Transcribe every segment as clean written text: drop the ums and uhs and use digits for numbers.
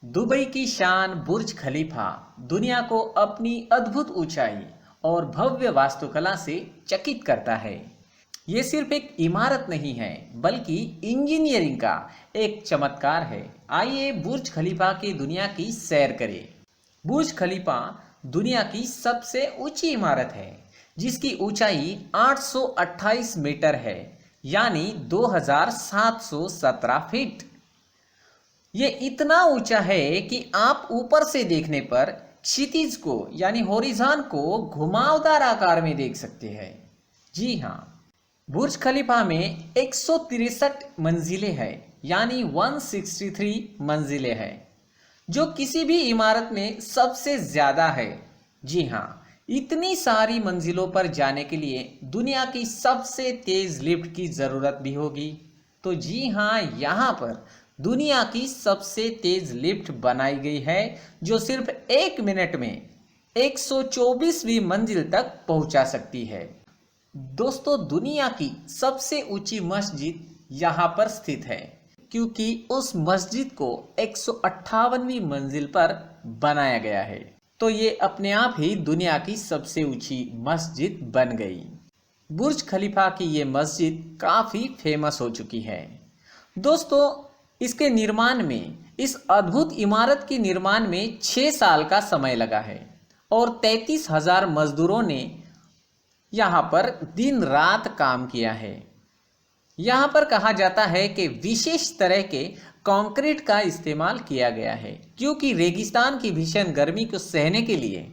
Dubai की शान बुर्ज खलीफा दुनिया को अपनी अद्भुत ऊंचाई और भव्य वास्तुकला से चकित करता है। ये सिर्फ एक इमारत नहीं है, बल्कि इंजीनियरिंग का एक चमत्कार है। आइए बुर्ज खलीफा की दुनिया की सैर करें। बुर्ज खलीफा दुनिया की सबसे ऊंची इमारत है, जिसकी ऊंचाई 828 मीटर है, यानी 2717 फीट। ये इतना ऊंचा है कि आप ऊपर से देखने पर क्षितिज को यानी होरिज़ॉन को घुमावदार आकार में देख सकते हैं। जी हाँ, बुर्ज खलीफा में 163 मंजिलें हैं, यानी 163 मंजिलें हैं, जो किसी भी इमारत में सबसे ज़्यादा है। जी हाँ, इतनी सारी मंजिलों पर जाने के लिए दुनिया की सबसे तेज़ लिफ्ट की ज़रूरत भी होगी। तो जी हाँ, यहाँ पर दुनिया की सबसे तेज़ लिफ्ट बनाई गई है, जो सिर्फ 1 मिनट में 124वीं मंजिल तक पहुँचा सकती है। दोस्तों, दुनिया की सबसे ऊंची मस्जिद यहाँ पर स्थित है, क्योंकि उस मस्जिद को 158वीं मंजिल पर बनाया गया है। तो ये अपने आप ही दुनिया की सबसे ऊंची मस्जिद बन गई। बुर्ज खलीफा की ये मस्जिद काफ़ी फेमस हो चुकी है। दोस्तों, इसके निर्माण में, इस अद्भुत इमारत के निर्माण में 6 साल का समय लगा है और 33,000 मजदूरों ने यहाँ पर दिन रात काम किया है। यहाँ पर कहा जाता है कि विशेष तरह के कंक्रीट का इस्तेमाल किया गया है, क्योंकि रेगिस्तान की भीषण गर्मी को सहने के लिए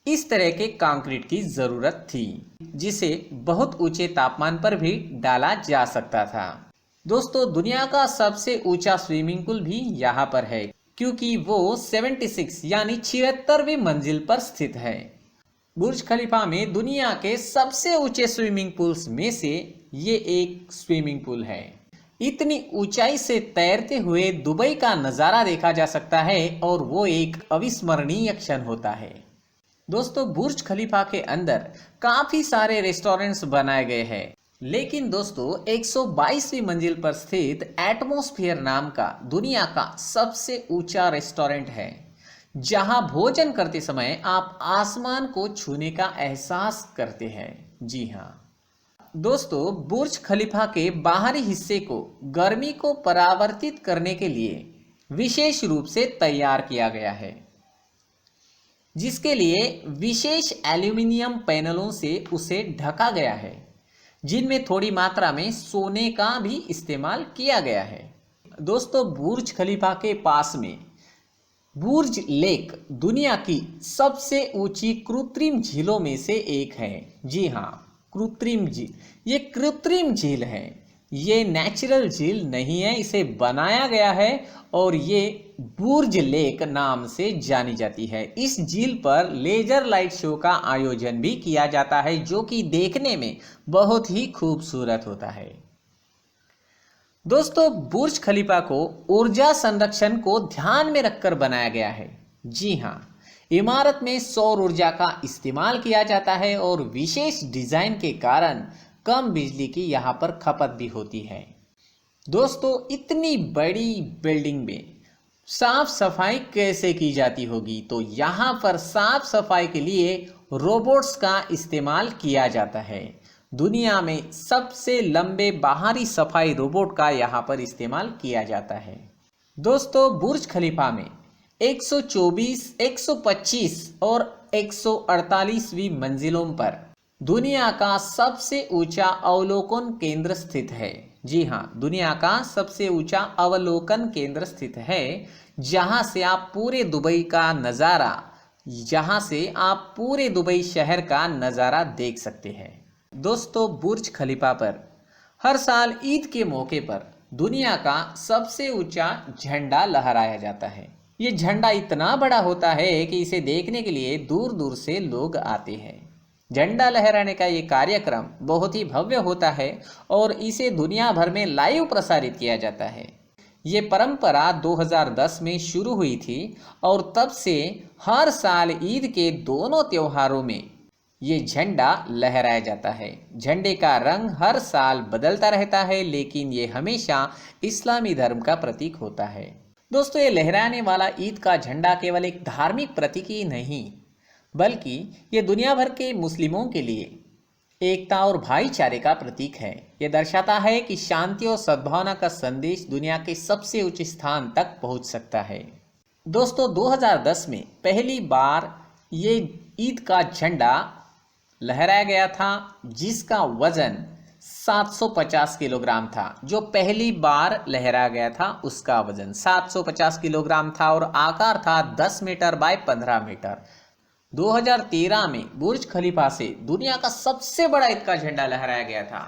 इस तरह के कंक्रीट की ज़रूरत थी, जिसे बहुत ऊंचे तापमान पर भी डाला जा सकता था। दोस्तों, दुनिया का सबसे ऊंचा स्विमिंग पूल भी यहाँ पर है, क्योंकि वो 76 यानी 76वीं मंजिल पर स्थित है। बुर्ज खलीफा में दुनिया के सबसे ऊंचे स्विमिंग पूल्स में से ये एक स्विमिंग पूल है। इतनी ऊंचाई से तैरते हुए दुबई का नज़ारा देखा जा सकता है और वो एक अविस्मरणीय क्षण होता है। दोस्तों, बुर्ज खलीफा के अंदर काफ़ी सारे रेस्टोरेंट्स बनाए गए हैं, लेकिन दोस्तों 122वीं मंजिल पर स्थित एटमॉस्फेयर नाम का दुनिया का सबसे ऊंचा रेस्टोरेंट है, जहां भोजन करते समय आप आसमान को छूने का एहसास करते हैं। जी हाँ दोस्तों, बुर्ज खलीफा के बाहरी हिस्से को गर्मी को परावर्तित करने के लिए विशेष रूप से तैयार किया गया है, जिसके लिए विशेष एल्यूमिनियम पैनलों से उसे ढका गया है, जिनमें थोड़ी मात्रा में सोने का भी इस्तेमाल किया गया है। दोस्तों, बुर्ज खलीफा के पास में बुर्ज लेक दुनिया की सबसे ऊंची कृत्रिम झीलों में से एक है। जी हाँ, कृत्रिम झील। ये कृत्रिम झील है, ये नेचुरल झील नहीं है, इसे बनाया गया है और ये बुर्ज लेक नाम से जानी जाती है। इस झील पर लेजर लाइट शो का आयोजन भी किया जाता है, जो कि देखने में बहुत ही खूबसूरत होता है। दोस्तों, बुर्ज खलीफा को ऊर्जा संरक्षण को ध्यान में रखकर बनाया गया है। जी हाँ, इमारत में सौर ऊर्जा का इस्तेमाल किया जाता है और विशेष डिजाइन के कारण कम बिजली की यहाँ पर खपत भी होती है। दोस्तों, इतनी बड़ी बिल्डिंग में साफ सफाई कैसे की जाती होगी? तो यहाँ पर साफ सफाई के लिए रोबोट्स का इस्तेमाल किया जाता है। दुनिया में सबसे लंबे बाहरी सफाई रोबोट का यहाँ पर इस्तेमाल किया जाता है। दोस्तों, बुर्ज खलीफा में 124, 125 और 148वीं मंजिलों पर दुनिया का सबसे ऊंचा अवलोकन केंद्र स्थित है। जी हाँ, दुनिया का सबसे ऊंचा अवलोकन केंद्र स्थित है, जहां से आप पूरे दुबई शहर का नज़ारा देख सकते हैं। दोस्तों, बुर्ज खलीफा पर हर साल ईद के मौके पर दुनिया का सबसे ऊंचा झंडा लहराया जाता है। ये झंडा इतना बड़ा होता है कि इसे देखने के लिए दूर दूर से लोग आते हैं। झंडा लहराने का ये कार्यक्रम बहुत ही भव्य होता है और इसे दुनिया भर में लाइव प्रसारित किया जाता है। ये परंपरा 2010 में शुरू हुई थी और तब से हर साल ईद के दोनों त्योहारों में ये झंडा लहराया जाता है। झंडे का रंग हर साल बदलता रहता है, लेकिन ये हमेशा इस्लामी धर्म का प्रतीक होता है। दोस्तों, ये लहराने वाला ईद का झंडा केवल एक धार्मिक प्रतीक ही नहीं, बल्कि ये दुनिया भर के मुस्लिमों के लिए एकता और भाईचारे का प्रतीक है। यह दर्शाता है कि शांति और सद्भावना का संदेश दुनिया के सबसे उच्च स्थान तक पहुंच सकता है। दोस्तों, 2010 में पहली बार ये ईद का झंडा लहराया गया था, जिसका वजन 750 किलोग्राम था। जो पहली बार लहराया गया था उसका वजन 750 किलोग्राम था और आकार था 10 मीटर बाय 15 मीटर। 2013 में बुर्ज खलीफा से दुनिया का सबसे बड़ा ईद का झंडा लहराया गया था।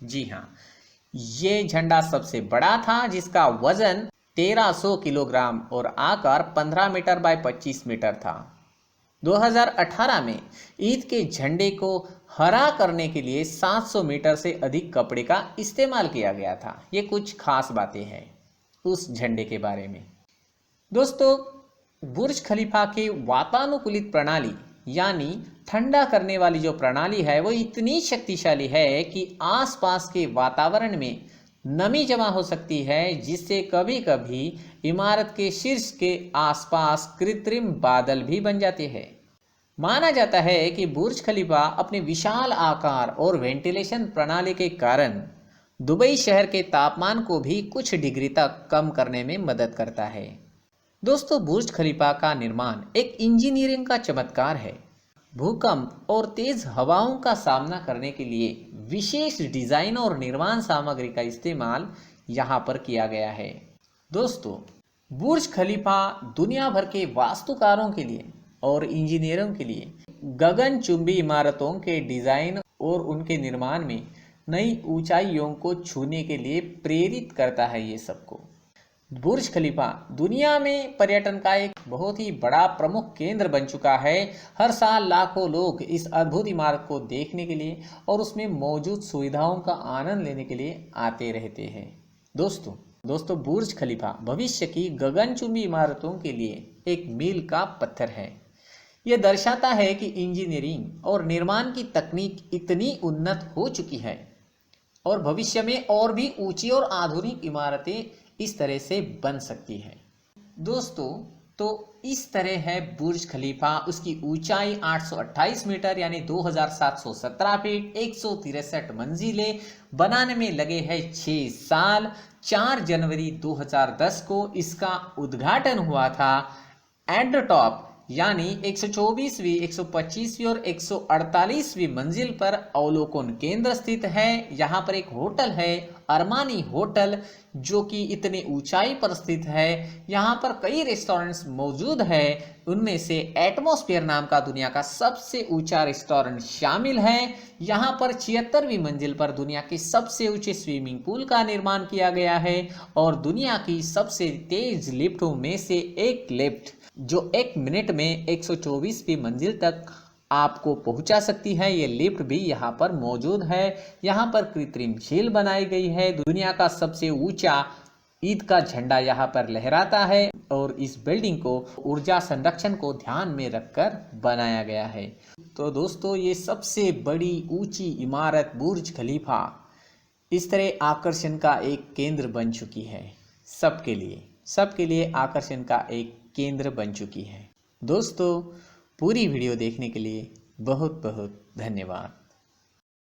जी हाँ, ये झंडा सबसे बड़ा था, जिसका वजन 1300 किलोग्राम और आकार 15 मीटर बाय 25 मीटर था। 2018 में ईद के झंडे को हरा करने के लिए 700 मीटर से अधिक कपड़े का इस्तेमाल किया गया था। ये कुछ खास बातें हैं उस झंडे के बारे में। दोस्तों, बुर्ज खलीफा के वातानुकूलित प्रणाली यानी ठंडा करने वाली जो प्रणाली है वो इतनी शक्तिशाली है कि आसपास के वातावरण में नमी जमा हो सकती है, जिससे कभी कभी इमारत के शीर्ष के आसपास कृत्रिम बादल भी बन जाते हैं। माना जाता है कि बुर्ज खलीफा अपने विशाल आकार और वेंटिलेशन प्रणाली के कारण दुबई शहर के तापमान को भी कुछ डिग्री तक कम करने में मदद करता है। दोस्तों, बुर्ज खलीफा का निर्माण एक इंजीनियरिंग का चमत्कार है। भूकंप और तेज हवाओं का सामना करने के लिए विशेष डिजाइन और निर्माण सामग्री का इस्तेमाल यहाँ पर किया गया है। दोस्तों, बुर्ज खलीफा दुनिया भर के वास्तुकारों के लिए और इंजीनियरों के लिए गगनचुंबी इमारतों के डिजाइन और उनके निर्माण में नई ऊंचाइयों को छूने के लिए प्रेरित करता है। ये सबको बुर्ज खलीफा दुनिया में पर्यटन का एक बहुत ही बड़ा प्रमुख केंद्र बन चुका है। हर साल लाखों लोग इस अद्भुत इमारत को देखने के लिए और उसमें मौजूद सुविधाओं का आनंद लेने के लिए आते रहते हैं। दोस्तों, बुर्ज खलीफा भविष्य की गगनचुंबी इमारतों के लिए एक मील का पत्थर है। यह दर्शाता है कि इंजीनियरिंग और निर्माण की तकनीक इतनी उन्नत हो चुकी है और भविष्य में और भी ऊंची और आधुनिक इमारतें इस तरह से बन सकती है। दोस्तों, तो इस तरह है बुर्ज खलीफा। उसकी ऊंचाई 828 मीटर यानी 2717 फीट, 163 मंजिलें। बनाने में लगे हैं 6 साल। 4 जनवरी 2010 को इसका उद्घाटन हुआ था। एट द टॉप यानी 124वीं, 125वीं और 148वीं मंजिल पर अवलोकन केंद्र स्थित है। यहाँ पर एक होटल है, अरमानी होटल, जो कि इतने ऊंचाई पर स्थित है। यहाँ पर कई रेस्टोरेंट्स मौजूद है। उनमें से एटमॉस्फेयर नाम का दुनिया का सबसे ऊंचा रेस्टोरेंट शामिल है। यहाँ पर 76वीं मंजिल पर दुनिया के सबसे ऊंचे स्विमिंग पूल का निर्माण किया गया है और दुनिया की सबसे तेज लिफ्टों में से एक लिफ्ट जो 1 मिनट में 124वीं मंजिल तक आपको पहुंचा सकती है, ये लिफ्ट भी यहाँ पर मौजूद है। यहाँ पर कृत्रिम झील बनाई गई है। दुनिया का सबसे ऊंचा ईद का झंडा यहाँ पर लहराता है और इस बिल्डिंग को ऊर्जा संरक्षण को ध्यान में रखकर बनाया गया है। तो दोस्तों, ये सबसे बड़ी ऊंची इमारत बुर्ज खलीफा इस तरह आकर्षण का एक केंद्र बन चुकी है। सबके लिए आकर्षण का एक केंद्र बन चुकी है। दोस्तों, पूरी वीडियो देखने के लिए बहुत बहुत धन्यवाद।